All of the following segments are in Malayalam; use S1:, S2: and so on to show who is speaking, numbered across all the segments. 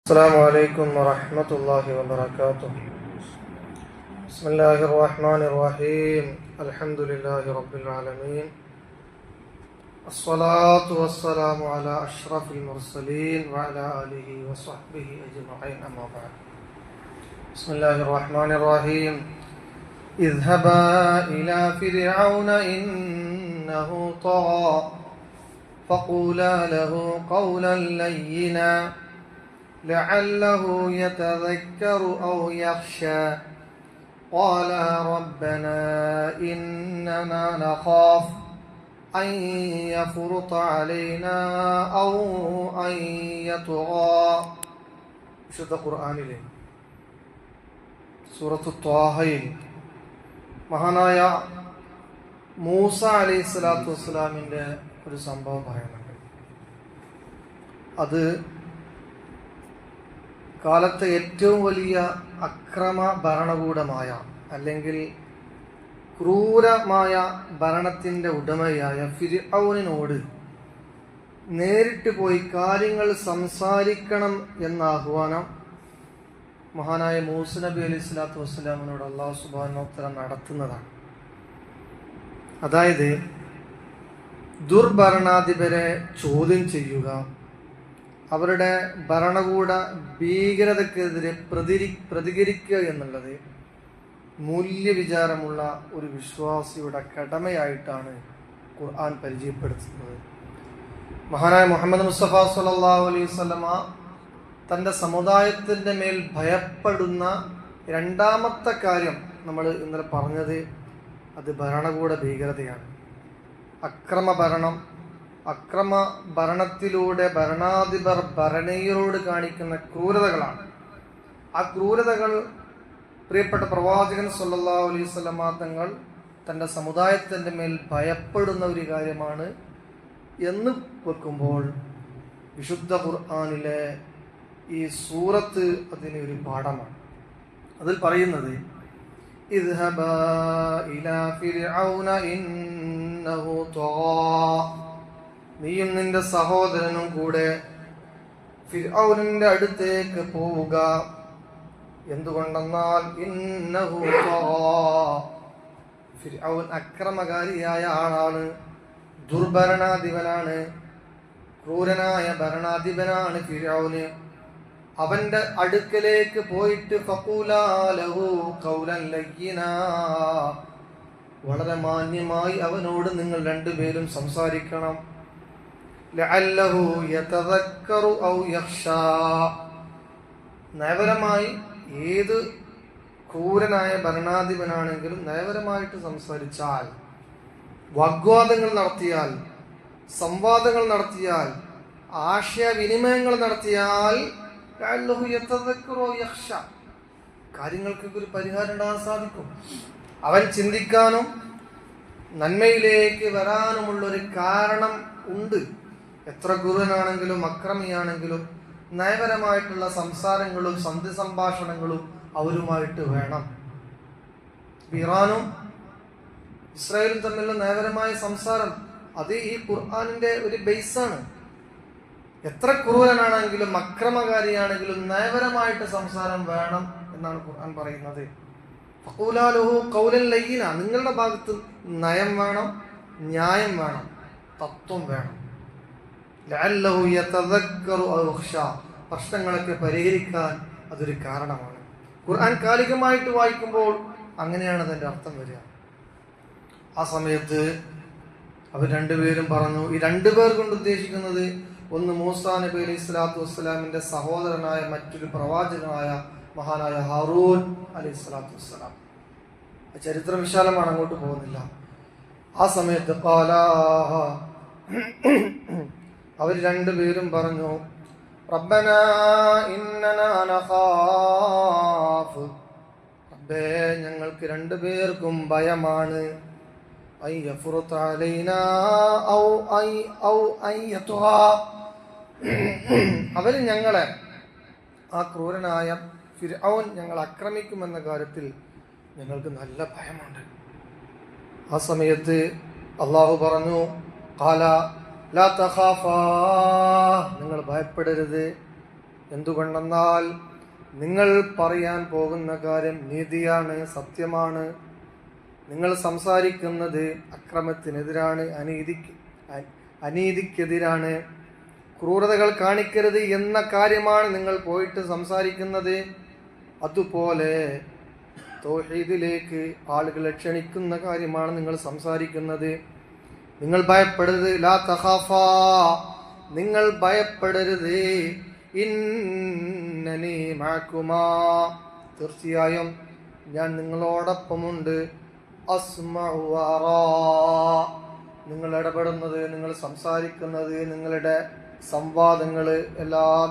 S1: السلام عليكم ورحمة الله وبركاته. بسم الله الرحمن الرحيم. الحمد لله رب العالمين. الصلاة والسلام على أشرف المرسلين وعلى آله وصحبه أجمعين، أما بعد. بسم الله الرحمن الرحيم. اذهبا إلى فرعون إنه طغى فقولا له قولا لينا لعله يتذكر أو يخشى قال ربنا إننا نخاف أن يفرط علينا أو أن يطغى. വിശുദ്ധ ഖുർആനിലെ സൂറത്തു ത്വാഹയിൽ മഹാനായ മൂസ അലൈഹിസ്സലാത്തു വസ്സലാമിൻ്റെ ഒരു സംഭവം പറയുന്നുണ്ട്. അത് കാലത്തെ ഏറ്റവും വലിയ അക്രമ ഭരണകൂടമായ അല്ലെങ്കിൽ ക്രൂരമായ ഭരണത്തിൻ്റെ ഉടമയായ ഫിർഔനിനോട് നേരിട്ട് പോയി കാര്യങ്ങൾ സംസാരിക്കണം എന്ന ആഹ്വാനം മഹാനായ മൂസ നബി അലൈഹി സ്വലാത്തു വസ്സലാമിനോട് അല്ലാഹു സുബ്ഹാനഹു വ തആല നടത്തുന്നതാണ്. അതായത് ദുർഭരണാധിപരെ ചോദ്യം ചെയ്യുക, അവരുടെ ഭരണകൂട ഭീകരതക്കെതിരെ പ്രതികരിക്കുക എന്നുള്ളത് മൂല്യവിചാരമുള്ള ഒരു വിശ്വാസിയുടെ കടമയായിട്ടാണ് ഖുർആൻ പരിചയപ്പെടുത്തുന്നത്. മഹാനായ മുഹമ്മദ് മുസ്തഫ സ്വല്ലല്ലാഹു അലൈഹി വസല്ലമ തൻ്റെ സമുദായത്തിൻ്റെ മേൽ ഭയപ്പെടുന്ന രണ്ടാമത്തെ കാര്യം നമ്മൾ ഇന്നലെ പറഞ്ഞത് അത് ഭരണകൂട ഭീകരതയാണ്. അക്രമ ഭരണത്തിലൂടെ ഭരണാധിപർ ഭരണീയരോട് കാണിക്കുന്ന ക്രൂരതകളാണ്. ആ ക്രൂരതകൾ പ്രിയപ്പെട്ട പ്രവാചകൻ സല്ലല്ലാഹു അലൈഹി വസല്ലമ തങ്ങൾ തൻ്റെ സമുദായത്തിൻ്റെ മേൽ ഭയപ്പെടുന്ന ഒരു കാര്യമാണ് എന്ന് വെക്കുമ്പോൾ വിശുദ്ധ ഖുർആനിലെ ഈ സൂറത്ത് അതിന് ഒരു പാഠമാണ്. അതിൽ പറയുന്നത് ഇദ്ഹബാ ഇലാ ഫിർഔന ഇന്നഹു തഗാ, നീയും നിന്റെ സഹോദരനും കൂടെ ഫിർഔനിന്റെ അടുത്തേക്ക് പോവുക. എന്തുകൊണ്ടെന്നാൽ ഇന്നഹു തഗാ, ഫിർഔൻ അക്രമകാരിയായ ആളാണ്, ദുർഭരണാധിപനാണ്, ക്രൂരനായ ഭരണാധിപനാണ് ഫിർഔന്. അവന്റെ അടുക്കലേക്ക് പോയിട്ട് ഫഖൂലാ ലഹു ഖൗലൻ ലയ്യിനാ, വളരെ മാന്യമായി അവനോട് നിങ്ങൾ രണ്ടുപേരും സംസാരിക്കണം. ലഅല്ലഹു യതദക്കറു ഔ യഖ്ശാ, നയപരമായി ഏത് ക്രൂരനായ ഭരണാധിപനാണെങ്കിലും നയപരമായിട്ട് സംസാരിച്ചാൽ, വാഗ്വാദങ്ങൾ നടത്തിയാൽ, സംവാദങ്ങൾ നടത്തിയാൽ, ആശയവിനിമയങ്ങൾ നടത്തിയാൽ ലഅല്ലഹു യതദക്കറു ഔ യഖ്ശാ, കാര്യങ്ങൾക്ക് ഒരു പരിഹാരം ഉണ്ടാകാൻ സാധിക്കും. അവൻ ചിന്തിക്കാനും നന്മയിലേക്ക് വരാനുമുള്ളൊരു കാരണം ഉണ്ട്. എത്ര ക്രൂരനാണെങ്കിലും അക്രമിയാണെങ്കിലും നയപരമായിട്ടുള്ള സംസാരങ്ങളും സന്ധി സംഭാഷണങ്ങളും അവരുമായിട്ട് വേണം. ഇറാനും ഇസ്രായേലും തമ്മിലുള്ള നയപരമായ സംസാരം അത് ഈ ഖുർആനിന്റെ ഒരു ബേസാണ്. എത്ര ക്രൂരനാണെങ്കിലും അക്രമകാരിയാണെങ്കിലും നയപരമായിട്ട് സംസാരം വേണം എന്നാണ് ഖുർആൻ പറയുന്നത്. ഫഖൂലാ ലഹു ഖൗലൻ ലയ്യിന, നിങ്ങളുടെ ഭാഗത്ത് നയം വേണം, ന്യായം വേണം, തത്വം വേണം. ലഅല്ലഹു യതദക്കറു ഔ യഖ്ശാ, പ്രശ്നങ്ങളൊക്കെ പരിഹരിക്കാൻ അതൊരു കാരണമാണ്. ഖുർആൻ കാലികമായിട്ട് വായിക്കുമ്പോൾ അങ്ങനെയാണ് അതിൻ്റെ അർത്ഥം വരിക. ആ സമയത്ത് അവർ രണ്ടുപേരും പറഞ്ഞു, ഈ രണ്ടുപേർ കൊണ്ട് ഉദ്ദേശിക്കുന്നത് ഒന്ന് മൂസാ നബി അലൈഹി സ്വലാത്തു വസ്സലാമിന്റെ സഹോദരനായ മറ്റൊരു പ്രവാചകനായ മഹാനായ ഹാറൂൻ അലൈഹി സ്വലാത്തു വസ്സലാം. ചരിത്രം വിശാലമാണ്, അങ്ങോട്ട് പോകുന്നില്ല. ആ സമയത്ത് അവർ രണ്ടുപേരും പറഞ്ഞു, റബ്ബനാ ഇന്നനാ നഖാഫ്, റബ്ബേ ഞങ്ങൾക്ക് രണ്ടുപേർക്കും ഭയമാണ്, ഐ യഫ്റുത അലൈനാ ഔ ഐ യത്ഗാ, അവർ ഞങ്ങളെ, ആ ക്രൂരനായ ഫിർഔൻ ഞങ്ങൾ ആക്രമിക്കുമെന്ന കാര്യത്തിൽ ഞങ്ങൾക്ക് നല്ല ഭയമുണ്ട്. ആ സമയത്ത് അള്ളാഹു പറഞ്ഞു, ഖാല ലാ തഖാഫാ, നിങ്ങൾ ഭയപ്പെടരുത്, എന്തുകൊണ്ടെന്നാൽ നിങ്ങൾ പറയാൻ പോകുന്ന കാര്യം നീതിയാണ്, സത്യമാണ്. നിങ്ങൾ സംസാരിക്കുന്നത് അക്രമത്തിനെതിരാണ്, അനീതിക്കെതിരാണ്, ക്രൂരതകൾ കാണിക്കരുത് എന്ന കാര്യമാണ് നിങ്ങൾ പോയിട്ട് സംസാരിക്കുന്നത്. അതുപോലെ തൗഹീദിലേക്ക് ആളുകളെ ക്ഷണിക്കുന്ന കാര്യമാണ് നിങ്ങൾ സംസാരിക്കുന്നത്. നിങ്ങൾ ഭയപ്പെടരുത്, ലാ തഖാഫാ, നിങ്ങൾ ഭയപ്പെടരുത്, ഇന്നനി മഅകുമാ, തീർച്ചയായും ഞാൻ നിങ്ങളോടൊപ്പമുണ്ട്, അസ്മഉ വഅറാ, നിങ്ങൾ ഇടപെടുന്നത്, നിങ്ങൾ സംസാരിക്കുന്നത്, നിങ്ങളുടെ സംവാദങ്ങൾ എല്ലാം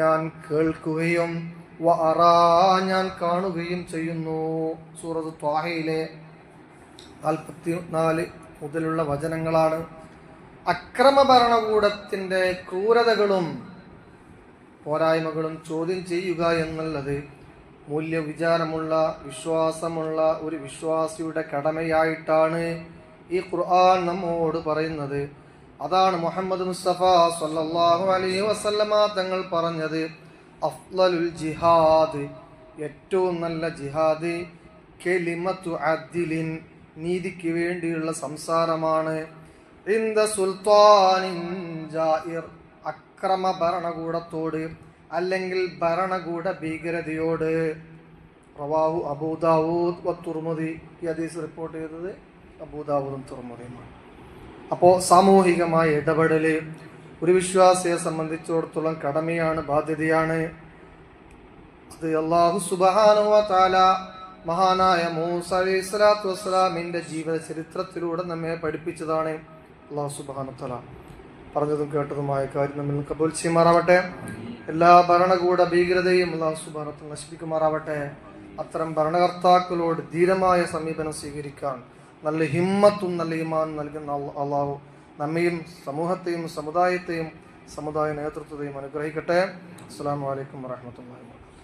S1: ഞാൻ കേൾക്കുകയും വഅറാ, ഞാൻ കാണുകയും ചെയ്യുന്നു. സൂറത്ത് ത്വാഹയിലെ 44 മുതലുള്ള വചനങ്ങളാണ്. അക്രമ ഭരണകൂടത്തിന്റെ ക്രൂരതകളും പോരായ്മകളും ചോദ്യം ചെയ്യുക എന്നുള്ളത് മൂല്യവിചാരമുള്ള, വിശ്വാസമുള്ള ഒരു വിശ്വാസിയുടെ കടമയായിട്ടാണ് ഈ ഖുർആൻ നമ്മോട് പറയുന്നത്. അതാണ് മുഹമ്മദ് മുസ്തഫ സ്വല്ലല്ലാഹു അലൈഹി വസല്ലമ തങ്ങൾ പറഞ്ഞത്, അഫ്ളലുൽ ജിഹാദ്, ഏറ്റവും നല്ല ജിഹാദ്, കലിമത്തു അദ്ലിൻ, നീതിക്ക് വേണ്ടിയുള്ള സംസാരമാണ്, ഇന്ദ സുൽത്താനിൻ ജായിർ, അക്രമ ഭരണകൂടത്തോട് അല്ലെങ്കിൽ ഭരണകൂട ഭീകരതയോട്. റവാഹു അബൂദാവൂദ് വ തുർമുദി, ഈ ഹദീസ് റിപ്പോർട്ട് ചെയ്തത് അബൂദാവൂദും തുർമുദിയുമാണ്. അപ്പോൾ സാമൂഹികമായ ഇടപെടല് ഒരു വിശ്വാസിയെ സംബന്ധിച്ചിടത്തോളം കടമയാണ്, ബാധ്യതയാണ്. അത് അല്ലാഹു സുബ്ഹാനഹു വ തആല മഹാനായ മൂസ അലൈഹിസ്സലാത്തു വസ്സലാമിന്റെ ജീവിത ചരിത്രത്തിലൂടെ നമ്മെ പഠിപ്പിച്ചതാണ്. അല്ലാഹു സുബ്ഹാനഹു വ തആല പറഞ്ഞതും കേട്ടതുമായ കാര്യം നമ്മിൽ കബൂൽ ചെയ്യുമാറാവട്ടെ. എല്ലാ ഭരണകൂട ഭീകരതയും അല്ലാഹു സുബ്ഹാനഹു വ തആല നശിപ്പിക്കുമാറാവട്ടെ. അത്തരം ഭരണകർത്താക്കളോട് ധീരമായ സമീപനം സ്വീകരിക്കാൻ നല്ല ഹിമ്മത്തും നല്ല ഈമാനും നൽകുന്ന അല്ലാഹു നമ്മയും സമൂഹത്തെയും സമുദായ നേതൃത്വത്തെയും അനുഗ്രഹിക്കട്ടെ. അസ്സലാമു അലൈക്കും വറഹ്മത്തുള്ളാഹി വബറകാതുഹു.